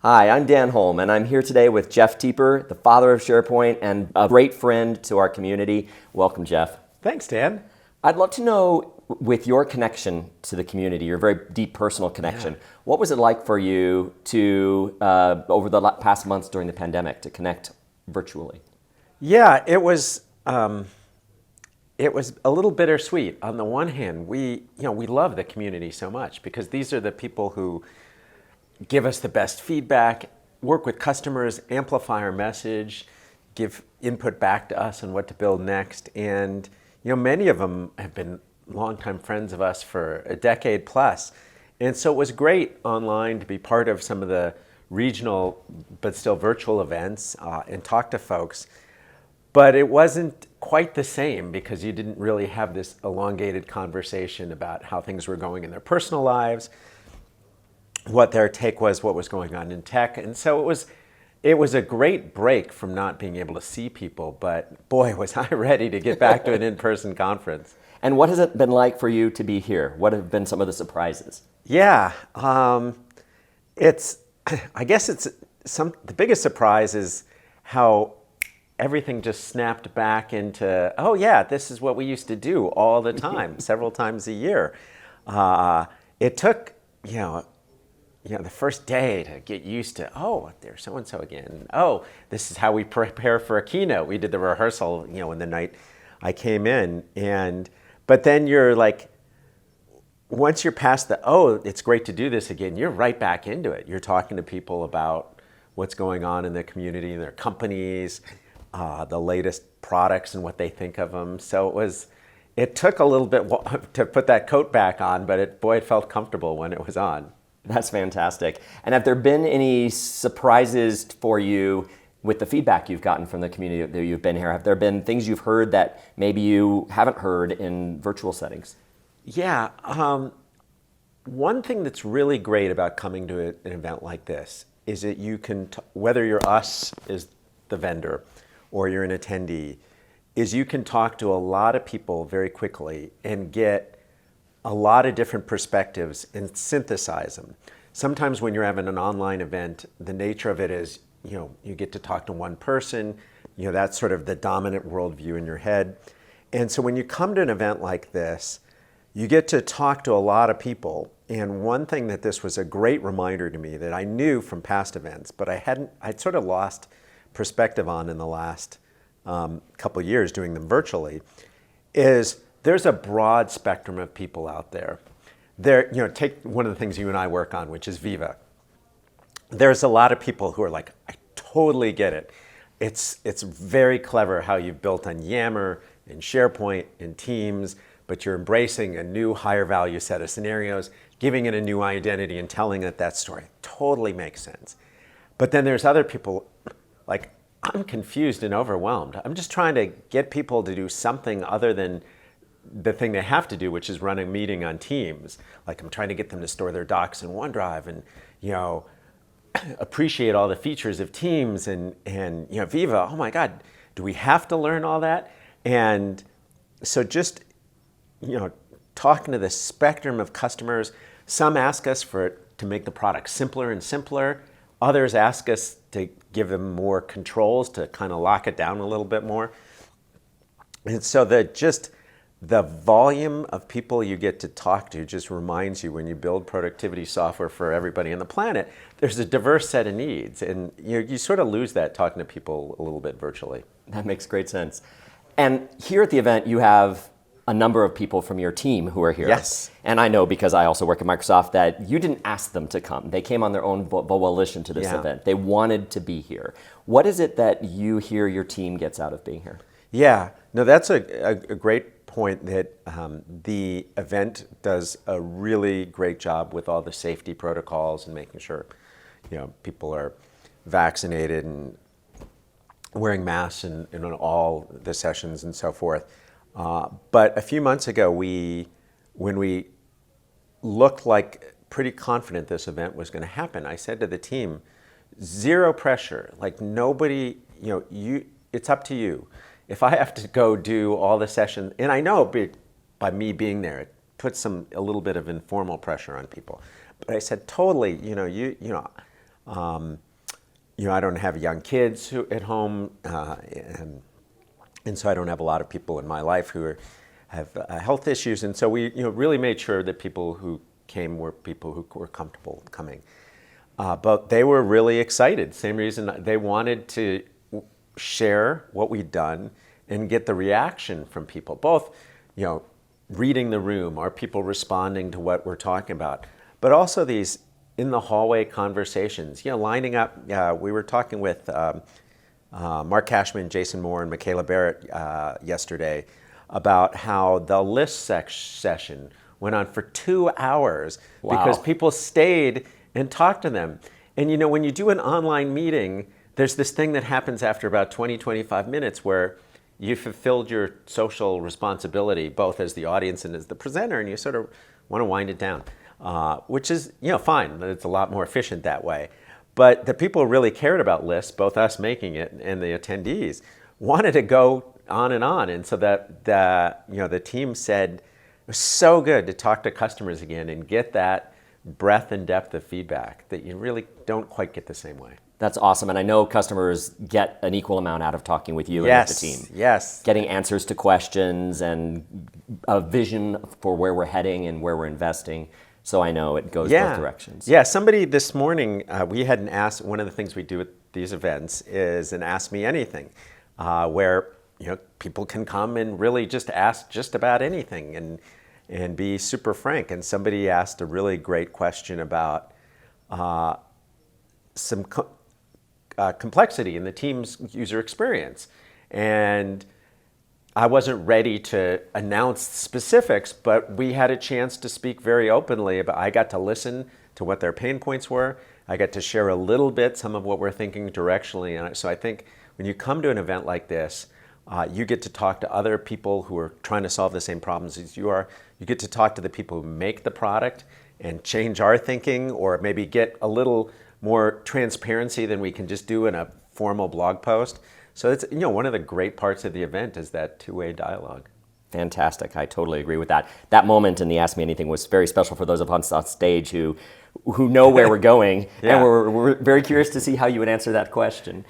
Hi, I'm Dan Holme, and I'm here today with Jeff Teper, the father of SharePoint and a great friend to our community. Welcome, Jeff. Thanks, Dan. I'd love to know, with your connection to the community, your very deep personal connection, what was it like for you to, over the past months during the pandemic, to connect virtually? Yeah, it was a little bittersweet. On the one hand, we love the community so much because these are the people who give us the best feedback, work with customers, amplify our message, give input back to us on what to build next. And many of them have been longtime friends of us for a decade plus. And so it was great online to be part of some of the regional but still virtual events and talk to folks. But it wasn't quite the same because you didn't really have this elongated conversation about how things were going in their personal lives, what their take was, what was going on in tech. And so it was a great break from not being able to see people, but boy, was I ready to get back to an in-person conference. And what has it been like for you to be here? What have been some of the surprises? Yeah, I guess the biggest surprise is how everything just snapped back into, oh yeah, this is what we used to do all the time, several times a year. It took, the first day to get used to, oh, there's so-and-so again. Oh, this is how we prepare for a keynote. We did the rehearsal, in the night I came in. But then you're like, once you're past it's great to do this again, you're right back into it. You're talking to people about what's going on in their community, in their companies, the latest products and what they think of them. So it took a little bit to put that coat back on, but it felt comfortable when it was on. That's fantastic. And have there been any surprises for you with the feedback you've gotten from the community that you've been here? Have there been things you've heard that maybe you haven't heard in virtual settings? Yeah. One thing that's really great about coming to an event like this is that you can, whether you're us as the vendor or you're an attendee, is you can talk to a lot of people very quickly and get a lot of different perspectives and synthesize them. Sometimes when you're having an online event, the nature of it is, you get to talk to one person, that's sort of the dominant worldview in your head. And so when you come to an event like this, you get to talk to a lot of people. And one thing that this was a great reminder to me that I knew from past events, but I'd sort of lost perspective on in the last couple of years doing them virtually, is there's a broad spectrum of people out there. Take one of the things you and I work on, which is Viva. There's a lot of people who are like, I totally get it. It's very clever how you've built on Yammer and SharePoint and Teams, but you're embracing a new higher value set of scenarios, giving it a new identity and telling it that story. Totally makes sense. But then there's other people like, I'm confused and overwhelmed. I'm just trying to get people to do something other than the thing they have to do, which is run a meeting on Teams. Like I'm trying to get them to store their docs in OneDrive and, appreciate all the features of Teams and Viva. Oh my God, do we have to learn all that? And so just, talking to the spectrum of customers, some ask us to make the product simpler and simpler. Others ask us to give them more controls to kind of lock it down a little bit more. And so the volume of people you get to talk to just reminds you when you build productivity software for everybody on the planet, there's a diverse set of needs. And you sort of lose that talking to people a little bit virtually. That makes great sense. And here at the event, you have a number of people from your team who are here. Yes. And I know because I also work at Microsoft that you didn't ask them to come. They came on their own volition to this event. They wanted to be here. What is it that you hear your team gets out of being here? Yeah, no, that's a great point that the event does a really great job with all the safety protocols and making sure people are vaccinated and wearing masks in all the sessions and so forth. But a few months ago, when we looked like pretty confident this event was going to happen, I said to the team, zero pressure, like nobody, it's up to you. If I have to go do all the sessions, and I know by me being there, it puts a little bit of informal pressure on people. But I said, totally, I don't have young kids at home, and so I don't have a lot of people in my life who have health issues. And so we really made sure that people who came were people who were comfortable coming. But they were really excited. Same reason they wanted to share what we'd done and get the reaction from people, both, reading the room, are people responding to what we're talking about, but also these in the hallway conversations, lining up. We were talking with Mark Cashman, Jason Moore, and Michaela Barrett yesterday about how the list session went on for 2 hours because people stayed and talked to them. And when you do an online meeting, there's this thing that happens after about 20, 25 minutes where you fulfilled your social responsibility, both as the audience and as the presenter, and you sort of want to wind it down, which is, fine. It's a lot more efficient that way. But the people who really cared about lists, both us making it and the attendees, wanted to go on. And so that the team said, it was so good to talk to customers again and get that breadth and depth of feedback that you really don't quite get the same way. That's awesome. And I know customers get an equal amount out of talking with you and with the team. Yes. Getting answers to questions and a vision for where we're heading and where we're investing. So I know it goes both directions. Yeah, somebody this morning, we had an ask, one of the things we do at these events is an Ask Me Anything, where people can come and really just ask just about anything and be super frank. And somebody asked a really great question about some complexity in the team's user experience. And I wasn't ready to announce specifics, but we had a chance to speak very openly about, I got to listen to what their pain points were. I got to share a little bit, some of what we're thinking directionally. And so I think when you come to an event like this, you get to talk to other people who are trying to solve the same problems as you are. You get to talk to the people who make the product and change our thinking, or maybe get a little more transparency than we can just do in a formal blog post. So it's one of the great parts of the event is that two-way dialogue. Fantastic. I totally agree with that. That moment in the Ask Me Anything was very special for those of us on stage who know where we're going, and we're very curious to see how you would answer that question.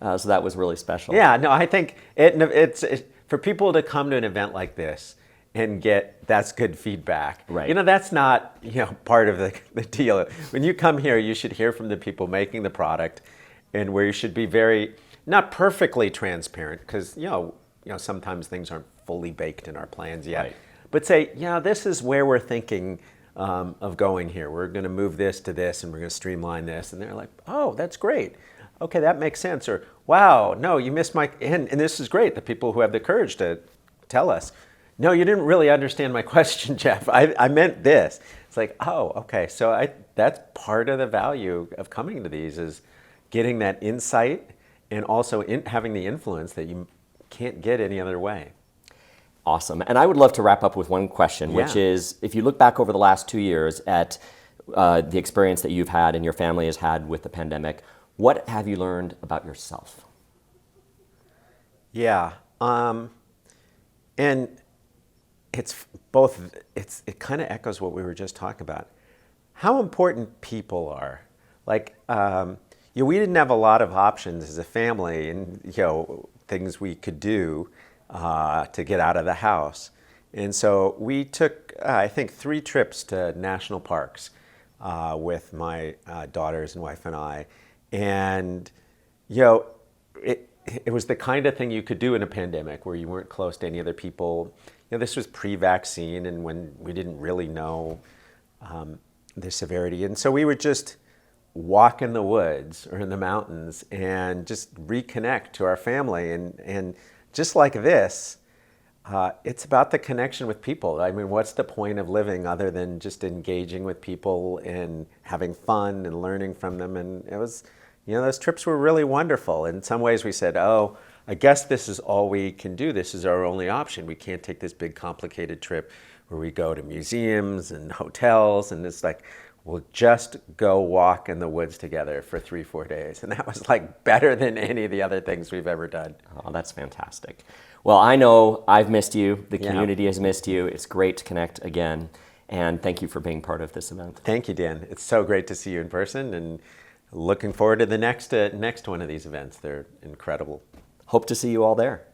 So that was really special. Yeah, no, I think it's for people to come to an event like this and get that's good feedback. Right. That's not part of the deal. When you come here, you should hear from the people making the product, and where you should be very not perfectly transparent, because sometimes things aren't fully baked in our plans yet. Right. But say, this is where we're thinking of going here. We're going to move this to this, and we're going to streamline this. And they're like, oh, that's great. Okay, that makes sense. Or, wow, no, you missed my, and this is great. The people who have the courage to tell us, no, you didn't really understand my question, Jeff. I meant this. It's like, oh, okay. So that's part of the value of coming to these is getting that insight and also having the influence that you can't get any other way. Awesome. And I would love to wrap up with one question, which is, if you look back over the last 2 years at the experience that you've had and your family has had with the pandemic, what have you learned about yourself? Yeah. And it's both, it kind of echoes what we were just talking about. How important people are. Like, we didn't have a lot of options as a family and, things we could do to get out of the house. And so we took, I think, 3 trips to national parks with my daughters and wife and I. And, it was the kind of thing you could do in a pandemic where you weren't close to any other people. This was pre-vaccine and when we didn't really know the severity. And so we would just walk in the woods or in the mountains and just reconnect to our family. And just like this, it's about the connection with people. I mean, what's the point of living other than just engaging with people and having fun and learning from them? And it was, those trips were really wonderful. In some ways we said, oh, I guess this is all we can do. This is our only option. We can't take this big complicated trip where we go to museums and hotels. And it's like, we'll just go walk in the woods together for 3-4 days. And that was like better than any of the other things we've ever done. Oh, that's fantastic. Well, I know I've missed you. The community has missed you. It's great to connect again. And thank you for being part of this event. Thank you, Dan. It's so great to see you in person. And Looking forward to the next one of these events. They're incredible. Hope to see you all there.